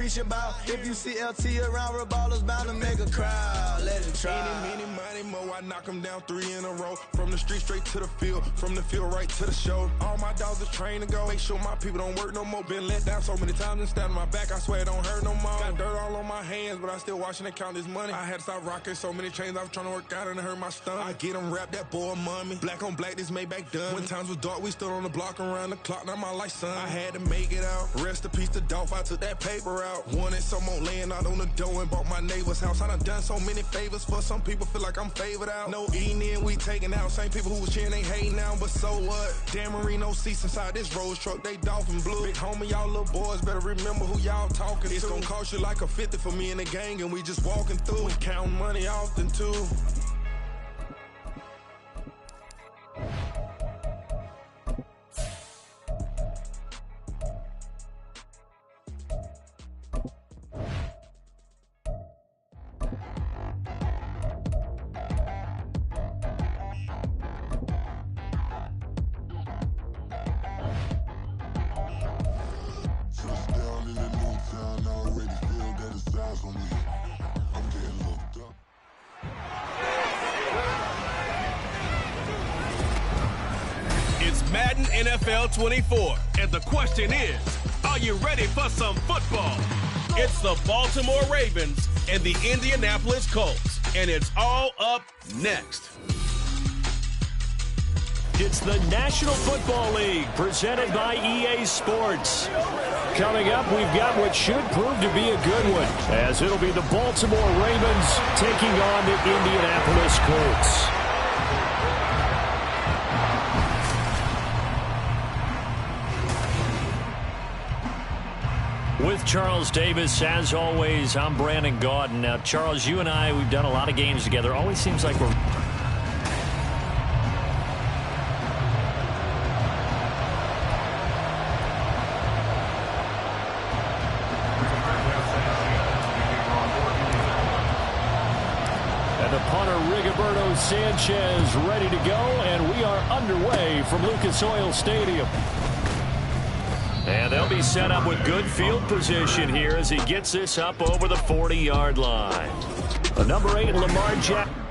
preaching about. If you see LT around, real ballers bound to make a crowd. Let it try. Eeny, meeny, mo, I knock them down 3 in a row. From the street straight to the field, from the field right to the show. All my dogs are trained to go. Make sure my people don't work no more. Been let down so many times and stabbed my back. I swear it don't hurt no more. Got dirt all on my hands, but I still watching and count this money. I had to stop rocking so many chains. I was trying to work out and it hurt my stomach. I get them wrapped, that boy mommy. Black on black, this Maybach done. When times was dark, we stood on the block around the clock. Now my life, son. I had to make it out. Rest in peace to Dolph. I took that paper out. Wanted some more laying out on the door and bought my neighbor's house. I done so many favors for some people. Feel like I'm favored out. No eating in, we taking out. Same people who was cheering, they hating now, but so what? Dan Marino seats inside this Rolls truck, they dolphin blue. Big homie, y'all little boys better remember who y'all talking to. It's gonna cost you like a 50 for me and the gang, and we just walking through and counting money often too. It's Madden NFL 24, and the question is, are you ready for some football? It's the Baltimore Ravens and the Indianapolis Colts, and it's all up next. It's the National Football League, presented by EA Sports. Coming up, we've got what should prove to be a good one, as it'll be the Baltimore Ravens taking on the Indianapolis Colts. With Charles Davis, as always, I'm Brandon Gaudin. Now, Charles, you and I, we've done a lot of games together. Always seems like we're... And the punter, Rigoberto Sanchez, ready to go, and we are underway from Lucas Oil Stadium. And they'll be set up with good field position here as he gets this up over the 40-yard line. Number 8, Lamar Jackson.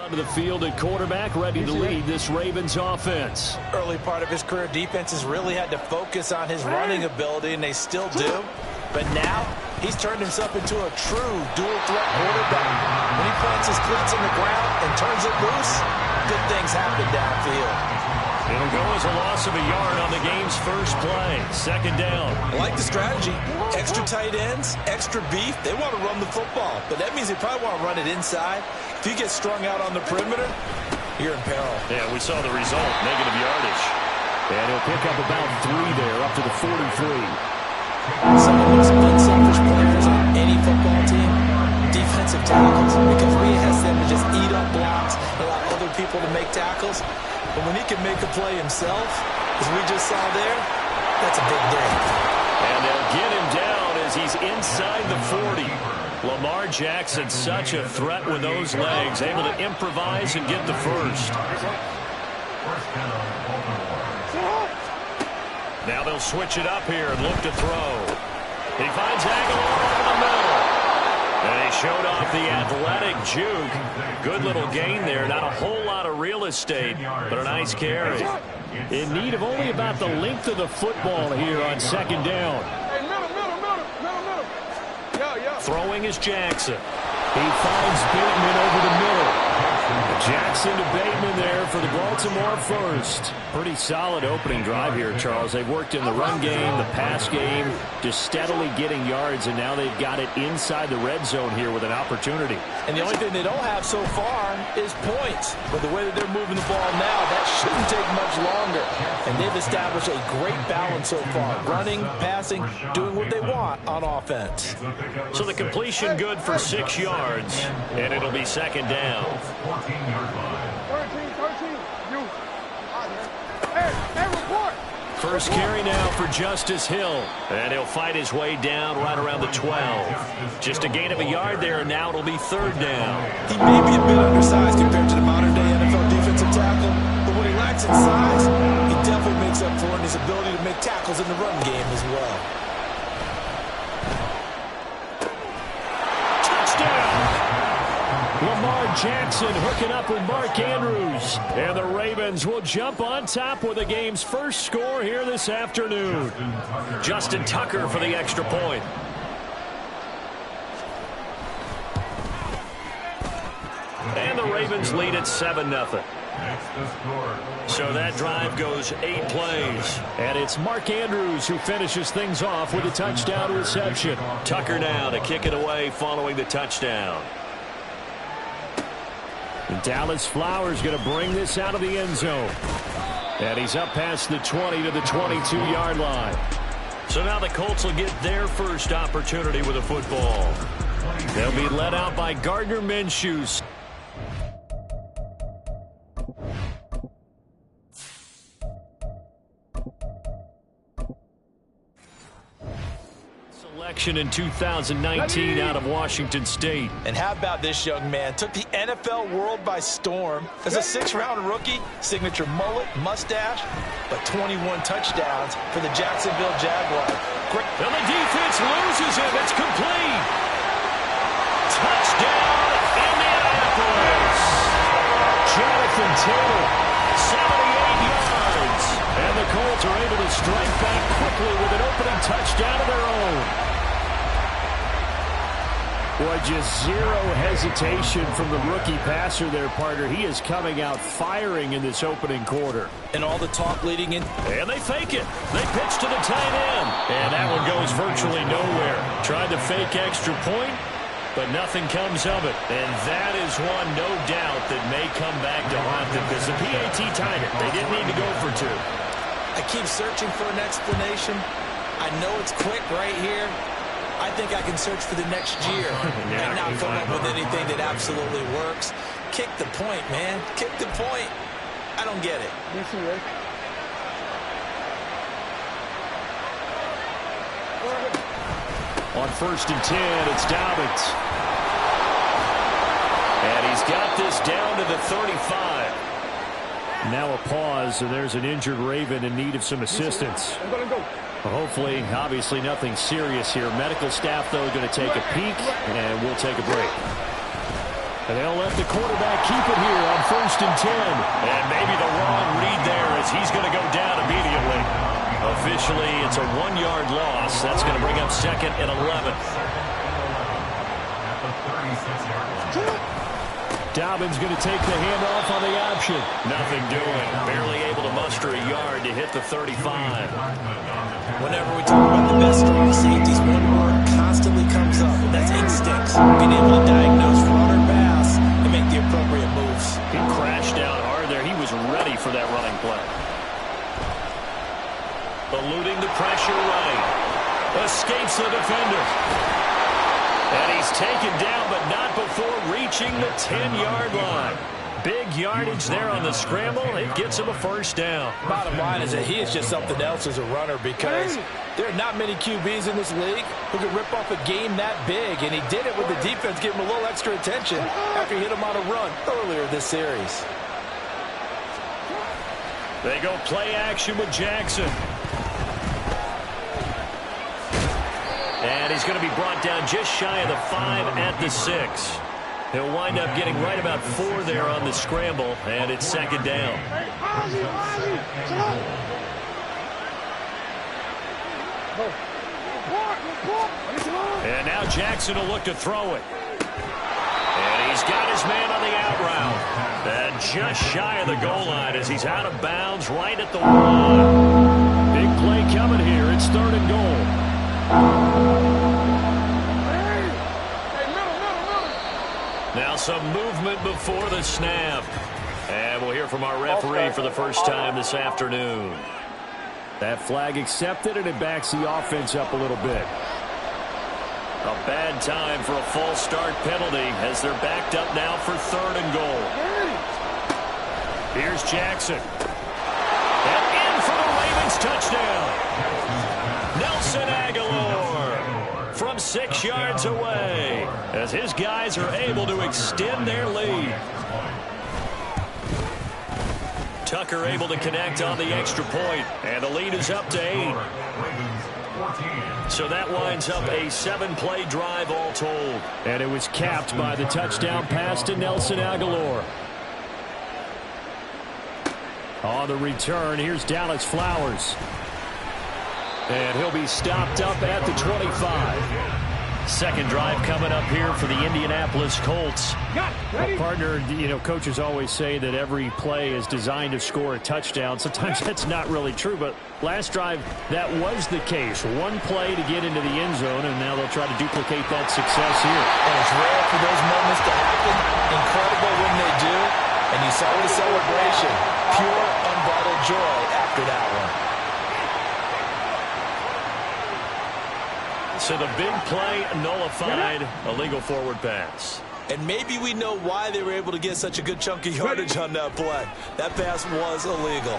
To the field at quarterback, ready to lead this Ravens offense. Early part of his career, defenses really had to focus on his running ability, and they still do. But now, he's turned himself into a true dual-threat quarterback. When he plants his cleats in the ground and turns it loose, good things happen downfield. It'll go as a loss of a yard on the game's first play. Second down. I like the strategy. Extra tight ends, extra beef. They want to run the football, but that means they probably want to run it inside. If you get strung out on the perimeter, you're in peril. Yeah, we saw the result, negative yardage. And he'll pick up about 3 there, up to the 43. Some of the most unselfish players on any football team, defensive tackles, because we ask them to just eat up blocks, allow other people to make tackles. But when he can make a play himself, as we just saw there, that's a big day. And they'll get him down as he's inside the 40. Lamar Jackson, such a threat with those legs, able to improvise and get the first. Now they'll switch it up here and look to throw. He finds Aguilar over the middle. And he showed off the athletic juke. Good little gain there. Not a whole lot of real estate, but a nice carry. In need of only about the length of the football here on second down. Throwing is Jackson. He finds Bateman over the middle. Jackson to Bateman there for the Baltimore first. Pretty solid opening drive here, Charles. They've worked in the run game, the pass game, just steadily getting yards, and now they've got it inside the red zone here with an opportunity. And the only thing they don't have so far is points. But the way that they're moving the ball now, that shouldn't take much longer. And they've established a great balance so far. Running, passing, doing what they want on offense. So the completion good for 6 yards, and it'll be second down. First carry now for Justice Hill, and he'll fight his way down right around the 12. Just a gain of a yard there, and now it'll be third down. He may be a bit undersized compared to the modern-day NFL defensive tackle, but what he lacks in size, he definitely makes up for in his ability to make tackles in the run game as well. Lamar Jackson hooking up with Mark Andrews. And the Ravens will jump on top with the game's first score here this afternoon. Justin Tucker for the extra point. And the Ravens lead at 7-0. So that drive goes 8 plays. And it's Mark Andrews who finishes things off with a touchdown reception. Tucker now to kick it away following the touchdown. And Dallas Flowers going to bring this out of the end zone. And he's up past the 20 to the 22-yard line. So now the Colts will get their first opportunity with a football. They'll be led out by Gardner Minshew. Selection in 2019 out of Washington State. And how about this young man? Took the NFL world by storm. As a 6th-round rookie, signature mullet, mustache, but 21 touchdowns for the Jacksonville Jaguars. And the defense loses him. It's complete. Touchdown, Indianapolis. Jonathan Taylor, 78 yards. And the Colts are able to strike back quickly with an opening touchdown of their own. Boy, just zero hesitation from the rookie passer there, partner. He is coming out firing in this opening quarter. And all the talk leading in. And they fake it. They pitch to the tight end. And that one goes virtually nowhere. Tried to fake extra point, but nothing comes of it. And that is one, no doubt, that may come back to haunt them because the PAT tied it. They didn't need to go for 2. I keep searching for an explanation. I know it's quick right here. I think I can search for the next year and not come up with anything that absolutely works. Kick the point, man. Kick the point. I don't get it. On 1st and 10, it's Dobbins. And he's got this down to the 35. Now a pause, and there's an injured Raven in need of some assistance. Hopefully, obviously nothing serious here. Medical staff, though, going to take a peek, and we'll take a break. And they'll let the quarterback keep it here on 1st and 10. And maybe the wrong read there as he's going to go down immediately. Officially, it's a 1-yard loss. That's going to bring up 2nd and 11. Dobbins going to take the handoff on the option. Nothing doing. Barely able to muster a yard to hit the 35. Whenever we talk about the best strong safeties, one word constantly comes up, and that's instincts. Being able to diagnose run or pass and make the appropriate moves. He crashed out hard there. He was ready for that running play. Eluding the pressure right. Escapes the defender. And he's taken down, but not before reaching the 10-yard line. Big yardage there on the scramble. It gets him a first down. Bottom line is that he is just something else as a runner because there are not many QBs in this league who can rip off a game that big, and he did it with the defense giving him a little extra attention after he hit him on a run earlier this series. They go play action with Jackson. And he's going to be brought down just shy of the 5 at the 6. He'll wind up getting right about 4 there on the scramble, and it's 2nd down. And now Jackson will look to throw it. And he's got his man on the out route. And just shy of the goal line as he's out of bounds right at the 1. Big play coming here. It's 3rd and goal. Now some movement before the snap. And we'll hear from our referee for the first time this afternoon. That flag accepted, and it backs the offense up a little bit. A bad time for a false start penalty as they're backed up now for 3rd and goal. Here's Jackson. And in for the Ravens touchdown. Nelson Aguilar from 6 yards away as his guys are able to extend their lead. Tucker able to connect on the extra point, and the lead is up to 8. So that winds up a 7-play drive all told. And it was capped by the touchdown pass to Nelson Aguilar. On the return, here's Dallas Flowers. And he'll be stopped up at the 25. Second drive coming up here for the Indianapolis Colts. Well, partner, coaches always say that every play is designed to score a touchdown. Sometimes that's not really true, but last drive, that was the case. One play to get into the end zone, and now they'll try to duplicate that success here. And it's rare for those moments to happen. Incredible when they do. And you saw the celebration. Pure, unbridled joy after that one. So the big play nullified, a legal forward pass. And maybe we know why they were able to get such a good chunk of yardage on that play. That pass was illegal.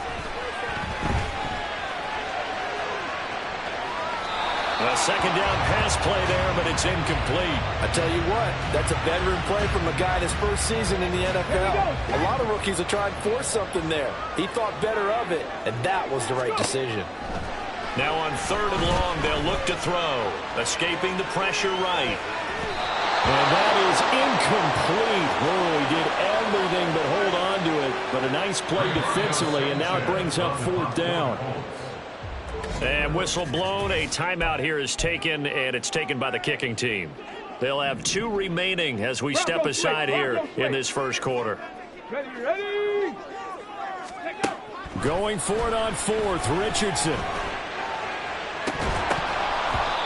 A second down pass play there, but it's incomplete. I tell you what, that's a veteran play from a guy in his first season in the NFL. A lot of rookies are trying to force something there. He thought better of it, and that was the right decision. Now on 3rd and long, they'll look to throw. Escaping the pressure right. And that is incomplete. Oh, he did everything but hold on to it. But a nice play defensively, and now it brings up 4th down. And whistle blown. A timeout here is taken, and it's taken by the kicking team. They'll have 2 remaining as we step aside here in this first quarter. Ready. Going for it on 4th, Richardson.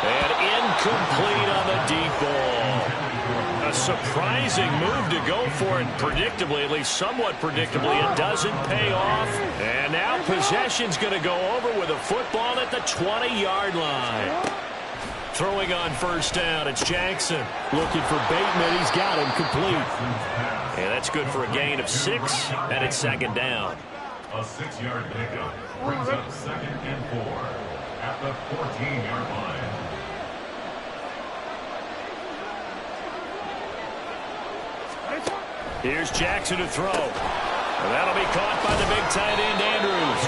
And incomplete on the deep ball. A surprising move to go for it predictably, at least somewhat predictably. It doesn't pay off. And now possession's going to go over with a football at the 20-yard line. Throwing on 1st down, it's Jackson. Looking for Bateman. He's got him complete. And that's good for a gain of 6, and it's 2nd down. A 6-yard pickup brings up 2nd and 4 at the 14-yard line. Here's Jackson to throw. And that'll be caught by the big tight end, Andrews.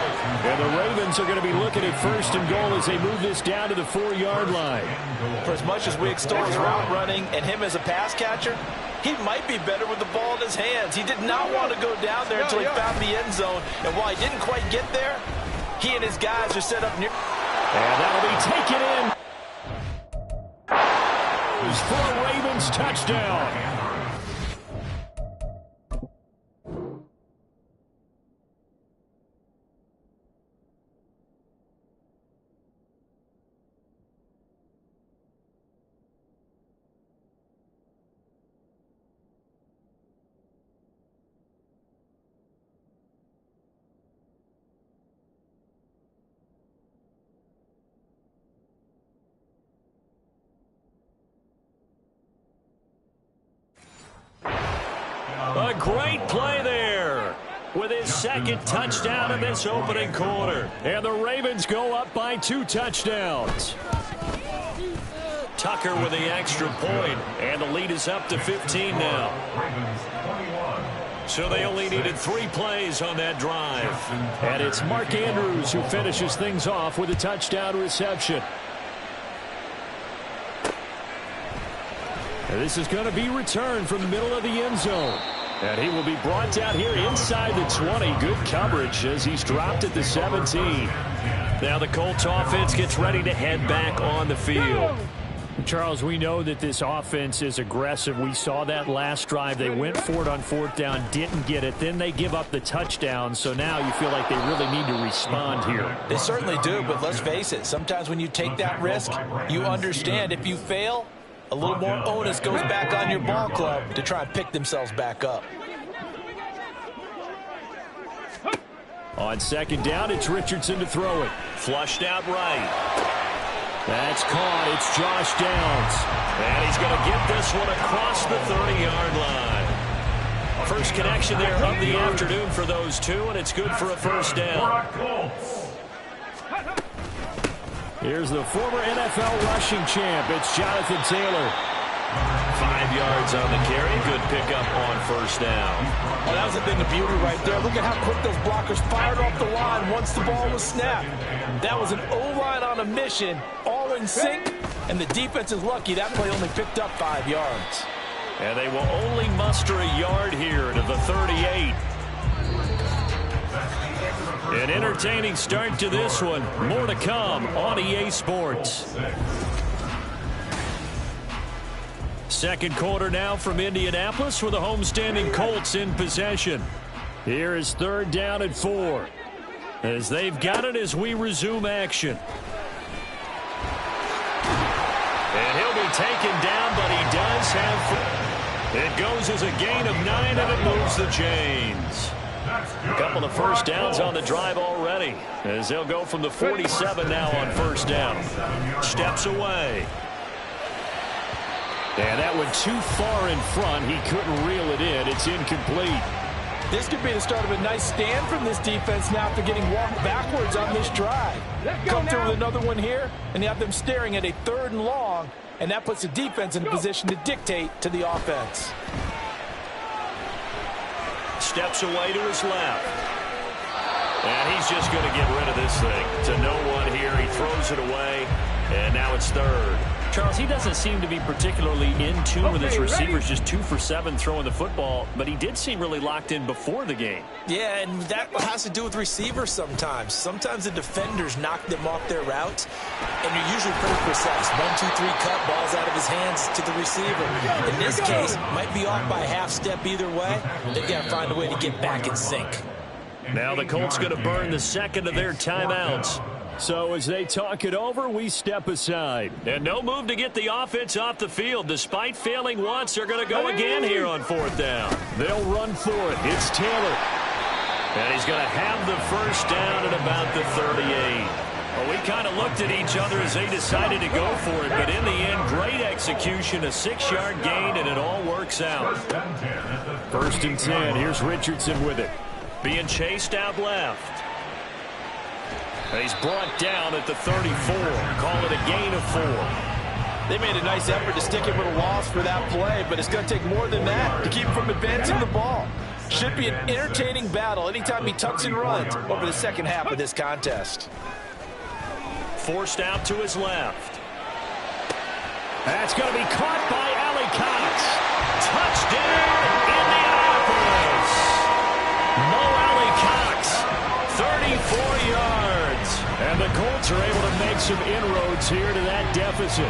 And the Ravens are going to be looking at 1st and goal as they move this down to the 4-yard line. For as much as we extol his route running and him as a pass catcher, he might be better with the ball in his hands. He did not want to go down there until he found the end zone. And while he didn't quite get there, he and his guys are set up near. And that'll be taken in. For a Ravens touchdown. A great play there with his 2nd touchdown in this opening quarter. And the Ravens go up by 2 touchdowns. Tucker with the extra point, and the lead is up to 15 now. So they only needed 3 plays on that drive. And it's Mark Andrews who finishes things off with a touchdown reception. And this is going to be returned from the middle of the end zone. And he will be brought down here inside the 20. Good coverage as he's dropped at the 17. Now the Colts offense gets ready to head back on the field. Charles, we know that this offense is aggressive. We saw that last drive. They went for it on 4th down, didn't get it. Then they give up the touchdown. So now you feel like they really need to respond here. They certainly do, but let's face it. Sometimes when you take that risk, you understand if you fail, a little more onus goes back on your ball club to try and pick themselves back up. On 2nd down, it's Richardson to throw it. Flushed out right. That's caught. It's Josh Downs. And he's going to get this one across the 30-yard line. First connection there of the afternoon for those two, and it's good for a first down. Here's the former NFL rushing champ. It's Jonathan Taylor. 5 yards on the carry. Good pickup on first down. Well, that was the thing of beauty right there. Look at how quick those blockers fired off the line once the ball was snapped. That was an O-line on a mission, all in sync, and the defense is lucky that play only picked up 5 yards. And they will only muster a yard here to the 38. An entertaining start to this one. More to come on EA Sports. Second quarter now from Indianapolis with the homestanding Colts in possession. Here is 3rd down and 4. As they've got it as we resume action. And he'll be taken down, but he does have... It goes as a gain of 9, and it moves the chains. A couple of first downs on the drive already, as they'll go from the 47 now on first down. Steps away. And that went too far in front. He couldn't reel it in. It's incomplete. This could be the start of a nice stand from this defense now after getting walked backwards on this drive. Come through with another one here, and you have them staring at a 3rd and long, and that puts the defense in a position to dictate to the offense. Steps away to his left. And he's just going to get rid of this thing. To no one here. He throws it away, and now it's 3rd. Charles, he doesn't seem to be particularly in tune with his receivers, just 2 for 7 throwing the football, but he did seem really locked in before the game. Yeah, and that has to do with receivers sometimes. Sometimes the defenders knock them off their route, and you're usually pretty precise. 1, 2, 3 cut, balls out of his hands to the receiver. In this case, might be off by a half step either way. They've got to find a way to get back in sync. Now the Colts going to burn the second of their timeouts. So as they talk it over, we step aside. And no move to get the offense off the field. Despite failing once, they're going to go again here on 4th down. They'll run for it. It's Taylor. And he's going to have the first down at about the 38. Well, we kind of looked at each other as they decided to go for it. But in the end, great execution, a 6-yard gain, and it all works out. 1st and 10. Here's Richardson with it. Being chased out left. And he's brought down at the 34. Call it a gain of 4. They made a nice effort to stick him with a loss for that play, but it's going to take more than that to keep him from advancing the ball. Should be an entertaining battle anytime he tucks and runs over the second half of this contest. Forced out to his left. That's going to be caught by Ali Cox. Touchdown, Indianapolis. Mo Ali Cox, 34 yards. And the Colts are able to make some inroads here to that deficit.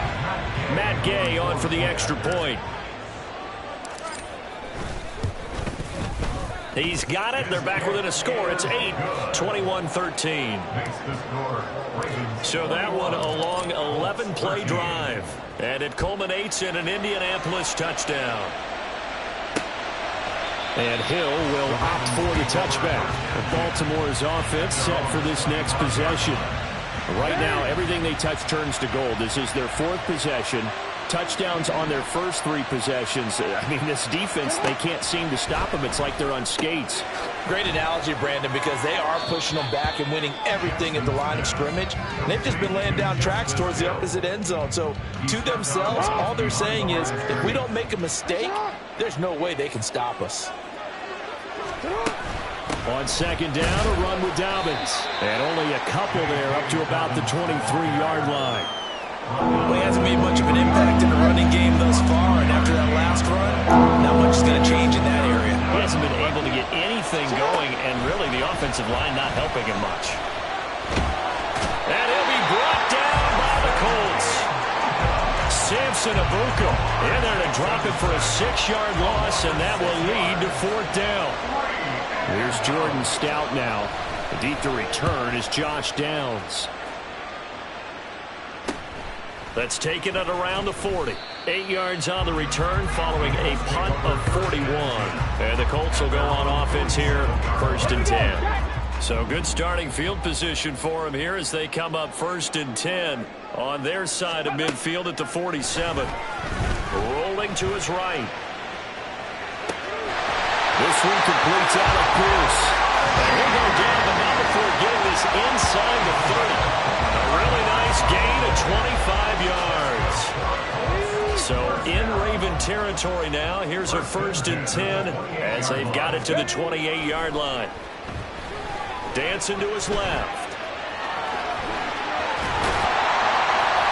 Matt Gay on for the extra point. He's got it. They're back within a score. It's 8, 21-13. So that one a long 11-play drive. And it culminates in an Indianapolis touchdown. And Hill will opt for the touchback. Baltimore's offense set for this next possession. Right now, everything they touch turns to gold. This is their 4th possession. Touchdowns on their first 3 possessions. I mean, this defense, they can't seem to stop them. It's like they're on skates. Great analogy, Brandon, because they are pushing them back and winning everything at the line of scrimmage. They've just been laying down tracks towards the opposite end zone. So, to themselves, all they're saying is, if we don't make a mistake, there's no way they can stop us. On 2nd down, a run with Dobbins. And only a couple there up to about the 23-yard line. Well, he hasn't made much of an impact in the running game thus far, and after that last run, not much is going to change in that area. He hasn't been able to get anything going, and really the offensive line not helping him much. And he'll be brought down by the Colts. 6 Jackson Abuka in there to drop it for a 6-yard loss, and that will lead to 4th down. Here's Jordan Stout now. Deep to return is Josh Downs. Let's take it at around the 40. 8 yards on the return following a punt of 41. And the Colts will go on offense here, 1st and 10. So good starting field position for them here as they come up 1st and 10 on their side of midfield at the 47. Rolling to his right. This one completes out of Pierce. And he'll go down, but not before getting this inside the 30. A really nice gain of 25 yards. So in Raven territory now. Here's a 1st and 10 as they've got it to the 28-yard line. Dancing to his left.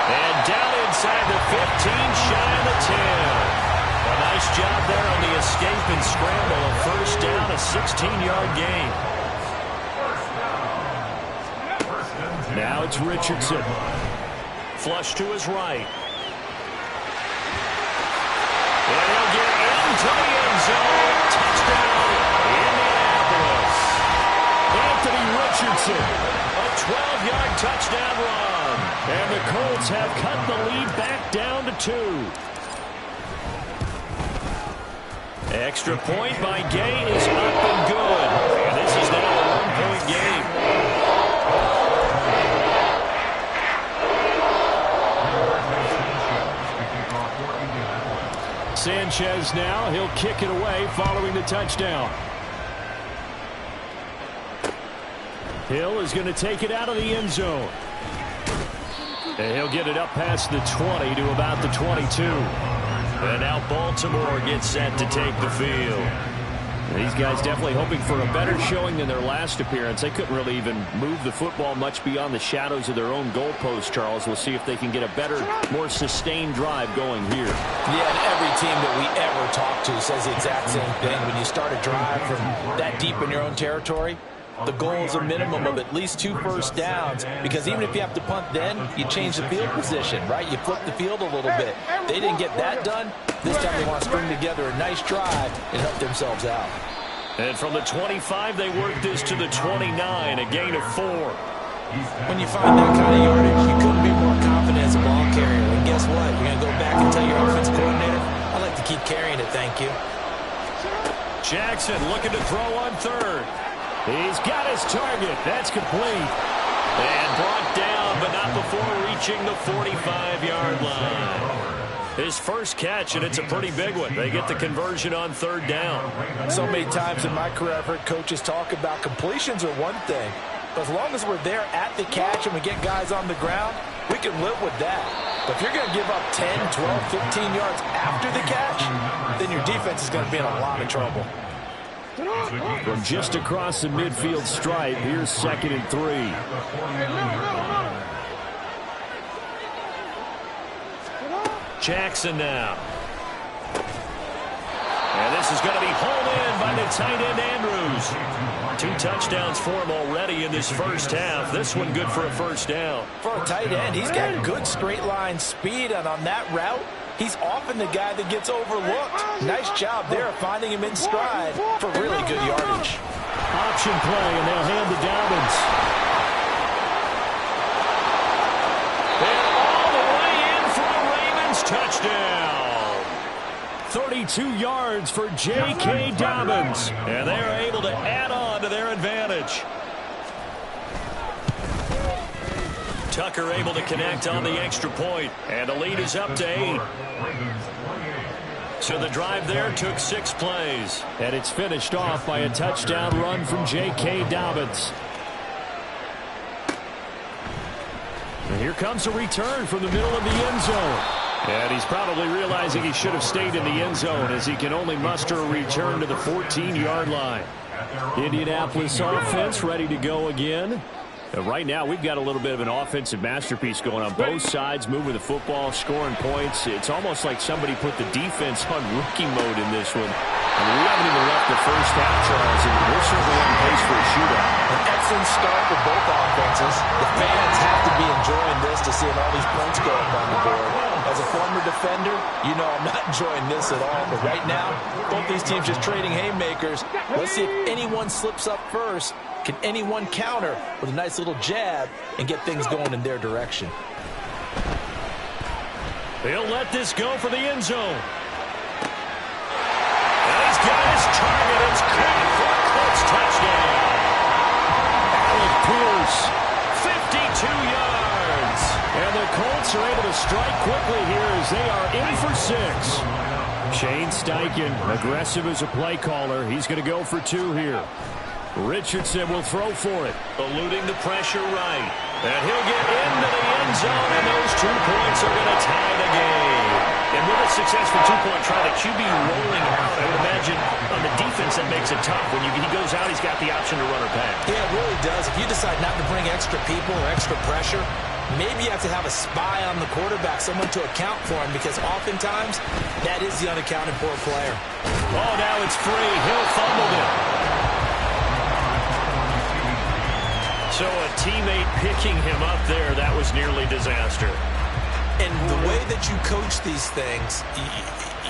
And down inside the 15, shy of the 10. A nice job there on the escape and scramble. A 1st down, a 16-yard gain. Now it's Richardson. Flush to his right. And he'll get into the end zone. Touchdown, Indianapolis. Anthony Richardson. A 12-yard touchdown run. And the Colts have cut the lead back down to 2. Extra point by Gay is up and good. And this is now a 1-point game. Sanchez now. He'll kick it away following the touchdown. Hill is going to take it out of the end zone. And he'll get it up past the 20 to about the 22. And now Baltimore gets set to take the field. These guys definitely hoping for a better showing than their last appearance. They couldn't really even move the football much beyond the shadows of their own goalpost, Charles. We'll see if they can get a better, more sustained drive going here. Yeah, and every team that we ever talk to says the exact same thing. When you start a drive from that deep in your own territory, the goal is a minimum of at least 2 first downs, because even if you have to punt then, you change the field position, right? You flip the field a little bit. They didn't get that done. This time they want to string together a nice drive and help themselves out. And from the 25, they work this to the 29, a gain of 4. When you find that kind of yardage, you couldn't be more confident as a ball carrier. And guess what? You're going to go back and tell your offensive coordinator, I'd like to keep carrying it, thank you. Jackson looking to throw on 3rd. He's got his target. That's complete. And brought down, but not before reaching the 45-yard line. His first catch, and it's a pretty big one. They get the conversion on 3rd down. So many times in my career, I've heard coaches talk about completions are one thing. But as long as we're there at the catch and we get guys on the ground, we can live with that. But if you're going to give up 10, 12, 15 yards after the catch, then your defense is going to be in a lot of trouble. From just across the midfield stripe, here's 2nd and 3. Jackson now. And this is going to be hauled in by the tight end Andrews. 2 touchdowns for him already in this first half. This one good for a 1st down. For a tight end, he's got good straight line speed, and on that route, he's often the guy that gets overlooked. Nice job there finding him in stride for really good yardage. Option play, and they'll hand to Dobbins. And all the way in for a Ravens touchdown. 32 yards for J.K. Dobbins. And they're able to add on to their advantage. Tucker able to connect on the extra point, and the lead is up to 8. So the drive there took 6 plays. And it's finished off by a touchdown run from J.K. Dobbins. And here comes a return from the middle of the end zone. And he's probably realizing he should have stayed in the end zone, as he can only muster a return to the 14-yard line. Indianapolis offense ready to go again. Right now, we've got a little bit of an offensive masterpiece going on both sides, moving the football, scoring points. It's almost like somebody put the defense on rookie mode in this one. I mean, we haven't even left the first half, Charles, and we're certainly on pace for a shootout. An excellent start for both offenses. The fans have to be enjoying this to see all these points go up on the board. As a former defender, you know I'm not enjoying this at all. But right now, both these teams just trading haymakers. Let's see if anyone slips up first. Can anyone counter with a nice little jab and get things going in their direction? He'll let this go for the end zone. And he's got his target. It's caught for a Colts touchdown. Alec Pierce, 52 yards. And the Colts are able to strike quickly here as they are in for 6. Shane Steichen, aggressive as a play caller. He's going to go for 2 here. Richardson will throw for it. Eluding the pressure right. And he'll get into the end zone, and those 2 points are going to tie the game. And with a successful 2-point try, the QB rolling out, I would imagine on the defense that makes it tough. When he goes out, he's got the option to run or pass. Yeah, it really does. If you decide not to bring extra people or extra pressure, maybe you have to have a spy on the quarterback, someone to account for him, because oftentimes that is the unaccounted for player. Oh, now it's free. Hill fumbled it. So a teammate picking him up there, that was nearly disaster. And the way that you coach these things,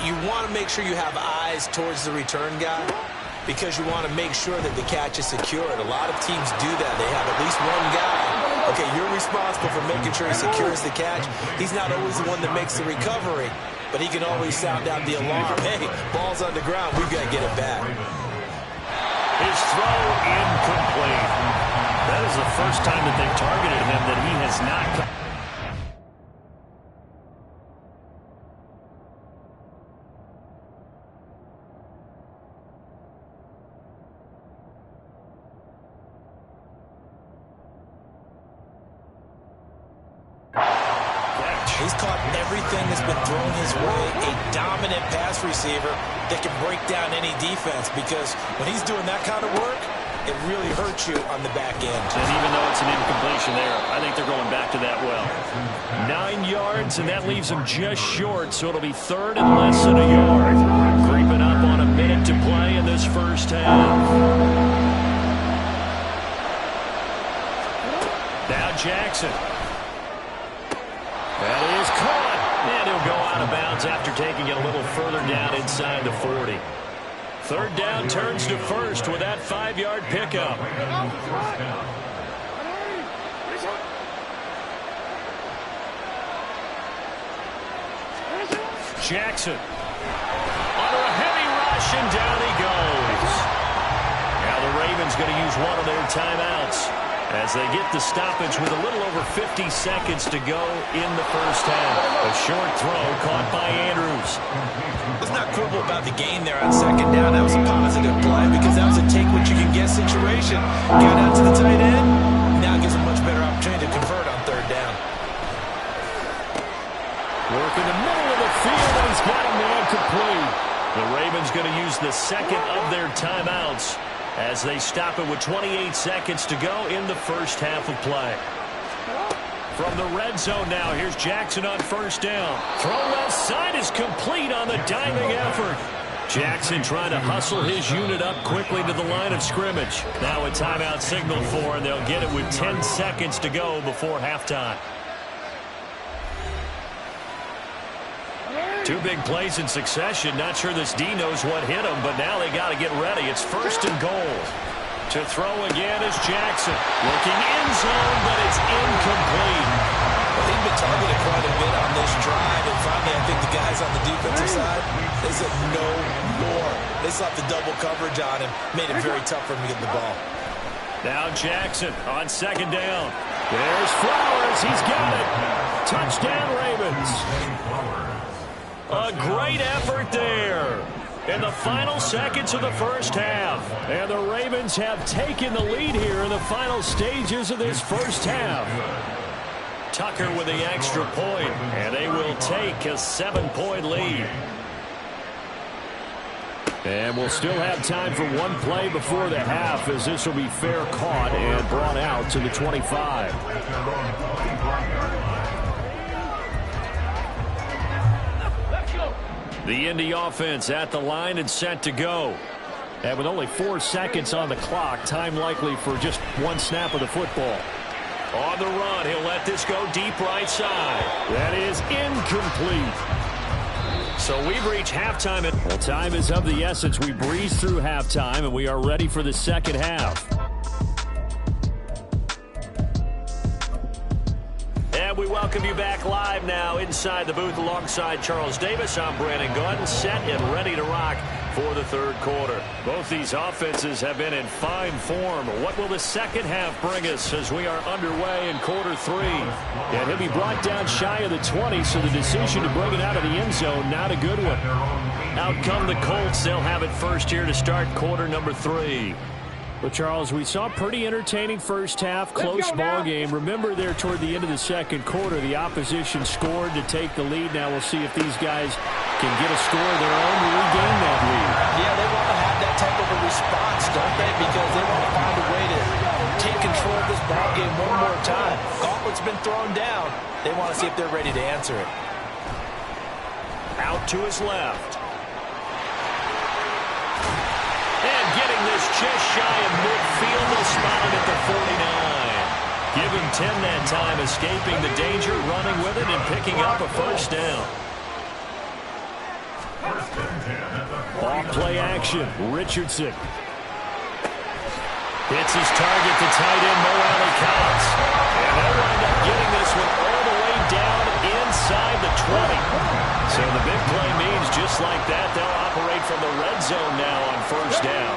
you want to make sure you have eyes towards the return guy, because you want to make sure that the catch is secured. A lot of teams do that. They have at least one guy. Okay, you're responsible for making sure he secures the catch. He's not always the one that makes the recovery, but he can always sound out the alarm. Hey, ball's on the ground. We've got to get it back. His throw incomplete. That is the first time that they've targeted him that he has not. He's caught everything that's been thrown his way. A dominant pass receiver that can break down any defense, because when he's doing that kind of work, it really hurts you on the back end. And even though it's an incompletion there, I think they're going back to that well. 9 yards, and that leaves them just short, so it'll be 3rd and less than a yard. Creeping up on a minute to play in this first half. Now Jackson. That is caught. And he'll go out of bounds after taking it a little further down inside the 40. 3rd down turns to 1st with that 5-yard pickup. Jackson under a heavy rush, and down he goes. Now the Ravens going to use one of their timeouts as they get the stoppage with a little over 50 seconds to go in the first half. A short throw caught by Andrews. Let's not quibble about the gain there on 2nd down. That was a positive play, because that was a take-what-you-can-get situation. Got out to the tight end. Now gives a much better opportunity to convert on 3rd down. Work in the middle of the field, and he's got a man complete. The Ravens going to use the 2nd of their timeouts as they stop it with 28 seconds to go in the first half of play. From the red zone now, here's Jackson on 1st down. Throw left side is complete on the diving effort. Jackson trying to hustle his unit up quickly to the line of scrimmage. Now a timeout signal for, and they'll get it with 10 seconds to go before halftime. 2 big plays in succession. Not sure this D knows what hit him, but now they got to get ready. It's 1st and goal. To throw again is Jackson. Looking end zone, but it's incomplete. Well, they've been targeted quite a bit on this drive, and finally I think the guys on the defensive side, they said no more. They slapped the double coverage on him, made it very tough for him to get the ball. Now Jackson on 2nd down. There's Flowers. He's got it. Touchdown, Ravens. A great effort there in the final seconds of the first half. And the Ravens have taken the lead here in the final stages of this first half. Tucker with the extra point, and they will take a 7-point lead. And we'll still have time for one play before the half, as this will be fair caught and brought out to the 25. The Indy offense at the line and set to go. And with only 4 seconds on the clock, time likely for just one snap of the football. On the run, he'll let this go deep right side. That is incomplete. So we've reached halftime. Well, time is of the essence. We breeze through halftime, and we are ready for the second half. And we welcome you back live now inside the booth alongside Charles Davis. I'm Brandon Gordon, set and ready to rock for the third quarter. Both these offenses have been in fine form. What will the second half bring us as we are underway in quarter three? And he'll be brought down shy of the 20, so the decision to bring it out of the end zone, not a good one. Out come the Colts. They'll have it first here to start quarter number 3. Well, Charles, we saw a pretty entertaining first half, close ball game. Remember there toward the end of the second quarter, the opposition scored to take the lead. Now we'll see if these guys can get a score of their own to regain that lead. Yeah, they want to have that type of a response, don't they? Because they want to find a way to take control of this ball game one more time. Gauntlet's been thrown down. They want to see if they're ready to answer it. Out to his left. And getting this just shy of midfield, they'll spot him at the 49. Give him 10 that time, escaping the danger, running with it, and picking up a first down. Off play action, Richardson. Hits his target to tight end Mo Alley-Cox. And they'll wind up getting this one all the way down inside the 20. So the big play means just like that, they'll operate from the red zone now on first down.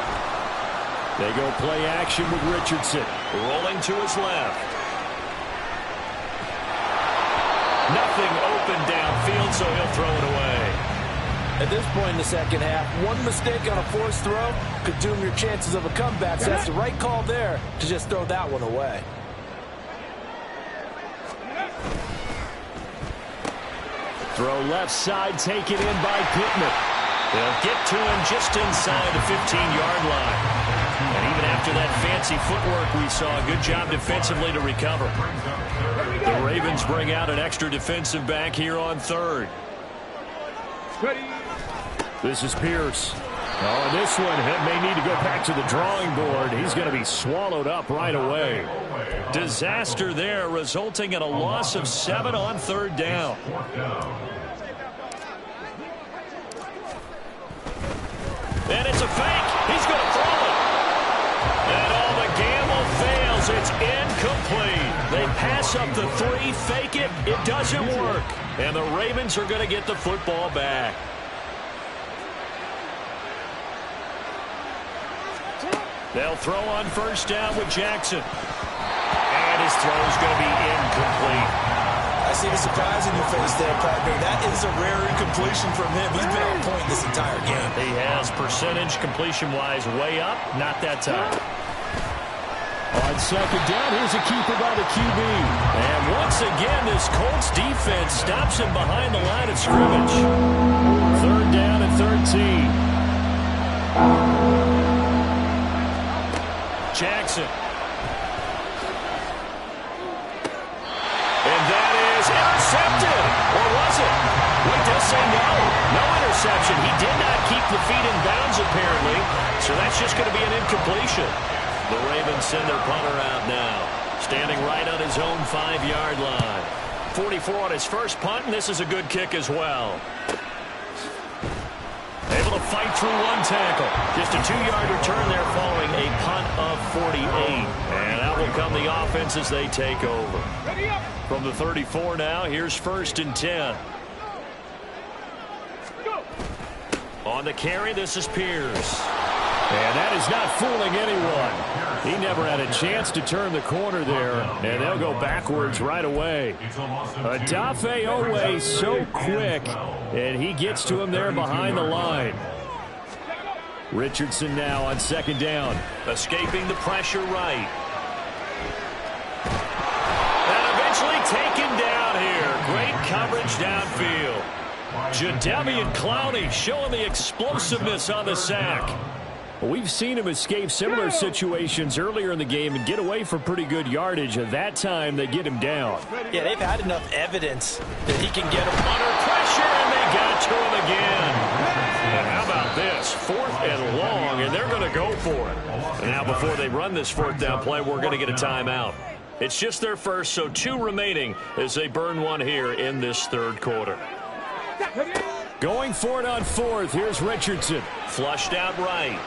They go play action with Richardson. Rolling to his left. Nothing open downfield, so he'll throw it away. At this point in the second half, one mistake on a forced throw could doom your chances of a comeback. So that's the right call there to just throw that one away. Throw left side, taken in by Pittman. They'll get to him just inside the 15-yard line. And even after that fancy footwork we saw, a good job defensively to recover. The Ravens bring out an extra defensive back here on third. This is Pierce. Oh, this one may need to go back to the drawing board. He's going to be swallowed up right away. Disaster there, resulting in a loss of 7 on third down. And it's a fake. He's going to throw it. And all the gamble fails. It's incomplete. They pass up the 3, fake it. It doesn't work. And the Ravens are going to get the football back. They'll throw on first down with Jackson. And his throw is going to be incomplete. I see the surprise in your face there, partner. That is a rare incompletion from him. He's been on point this entire game. He has percentage completion-wise way up. Not that time. On second down, here's a keeper by the QB. And once again, this Colts defense stops him behind the line of scrimmage. Third down and 13. Jackson. And that is intercepted. Or was it? Wait, they'll say no. No interception. He did not keep the feet in bounds, apparently. So that's just going to be an incompletion. The Ravens send their punter out now. Standing right on his own 5-yard line. 44 on his first punt, and this is a good kick as well. Able to fight through one tackle. Just a 2-yard return there following a punt of 48. And out will come the offense as they take over. From the 34 now, here's first and 10. On the carry, this is Pierce. And that is not fooling anyone. He never had a chance to turn the corner there, and they'll go backwards right away. Odafe Oweh so quick, and he gets to him there behind the line. Richardson now on second down. Escaping the pressure right. And eventually taken down here. Great coverage downfield. Jadeveon Clowney showing the explosiveness on the sack. We've seen him escape similar situations earlier in the game and get away for pretty good yardage. At that time, they get him down. Yeah, they've had enough evidence that he can get him under pressure, and they got to him again. And how about this? 4th and long, and they're going to go for it. And now before they run this 4th down play, we're going to get a timeout. It's just their first, so 2 remaining as they burn one here in this third quarter. Going for it on 4th. Here's Richardson. Flushed out right.